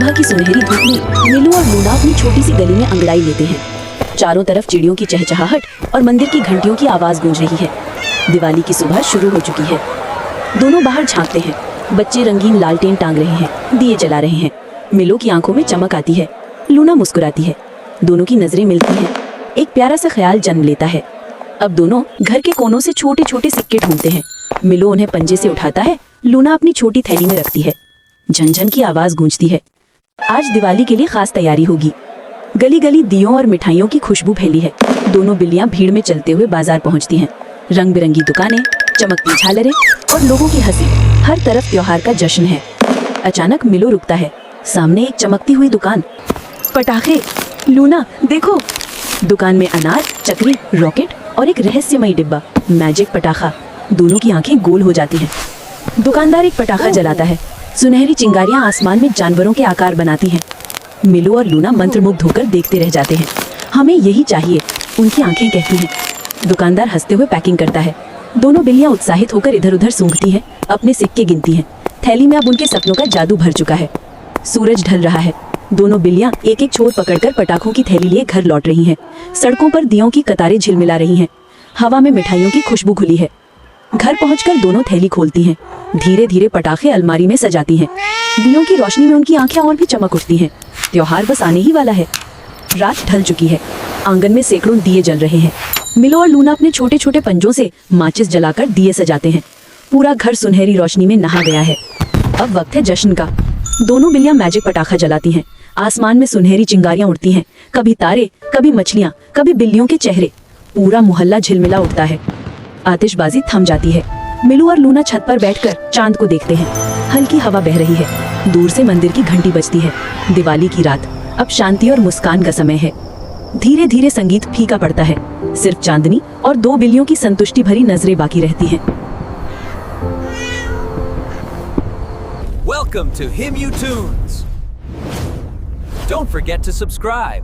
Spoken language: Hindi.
सुबह की सुनहरी धूप में मिलू और लूना अपनी छोटी सी गली में अंगड़ाई लेते हैं। चारों तरफ चिड़ियों की चहचहाहट और मंदिर की घंटियों की आवाज गूंज रही है। दिवाली की सुबह शुरू हो चुकी है। दोनों बाहर झांकते हैं। बच्चे रंगीन लालटेन टांग रहे हैं, दिए जला रहे हैं। मिलो की आंखों में चमक आती है। लूना मुस्कुराती है। दोनों की नजरें मिलती हैं। एक प्यारा सा ख्याल जन्म लेता है। अब दोनों घर के कोनों से छोटे छोटे सिक्के ढूंढते हैं। मिलो उन्हें पंजे से उठाता है। लूना अपनी छोटी थैली में रखती है। झनझन की आवाज गूंजती है। आज दिवाली के लिए खास तैयारी होगी। गली गली दियों और मिठाइयों की खुशबू फैली है। दोनों बिल्लियां भीड़ में चलते हुए बाजार पहुंचती हैं। रंग बिरंगी दुकानें, चमकती झालरें और लोगों की हंसी। हर तरफ त्योहार का जश्न है। अचानक मिलो रुकता है। सामने एक चमकती हुई दुकान। पटाखे! लूना देखो! दुकान में अनार, चक्री, रॉकेट और एक रहस्यमयी डिब्बा, मैजिक पटाखा। दोनों की आंखें गोल हो जाती हैं। दुकानदार एक पटाखा जलाता है। सुनहरी चिंगारियां आसमान में जानवरों के आकार बनाती हैं। मिलो और लूना मंत्रमुग्ध होकर देखते रह जाते हैं। हमें यही चाहिए, उनकी आंखें कहती हैं। दुकानदार हंसते हुए पैकिंग करता है। दोनों बिल्लियां उत्साहित होकर इधर उधर सूंघती हैं, अपने सिक्के गिनती हैं। थैली में अब उनके सपनों का जादू भर चुका है। सूरज ढल रहा है। दोनों बिल्लियां एक एक छोर पकड़कर पटाखों की थैली लिए घर लौट रही हैं। सड़कों पर दियों की कतारें झिलमिला रही हैं। हवा में मिठाइयों की खुशबू घुली है। घर पहुंचकर दोनों थैली खोलती हैं। धीरे धीरे पटाखे अलमारी में सजाती हैं। दियों की रोशनी में उनकी आंखें और भी चमक उठती हैं। त्योहार बस आने ही वाला है। रात ढल चुकी है। आंगन में सैकड़ों दिए जल रहे हैं। मिलो और लूना अपने छोटे छोटे पंजों से माचिस जलाकर दिए सजाते हैं। पूरा घर सुनहरी रोशनी में नहा गया है। अब वक्त है जश्न का। दोनों बिल्लियां मैजिक पटाखा जलाती हैं। आसमान में सुनहरी चिंगारियां उड़ती हैं। कभी तारे, कभी मछलियां, कभी बिल्लियों के चेहरे। पूरा मोहल्ला झिलमिला उठता है। आतिशबाजी थम जाती है। मिलू और लूना छत पर बैठकर चांद को देखते हैं। हल्की हवा बह रही है। दूर से मंदिर की घंटी बजती है। दिवाली की रात, अब शांति और मुस्कान का समय है। धीरे धीरे संगीत फीका पड़ता है। सिर्फ चांदनी और दो बिल्लियों की संतुष्टि भरी नजरें बाकी रहती हैं। Welcome to Himu Tunes. Don't forget to subscribe.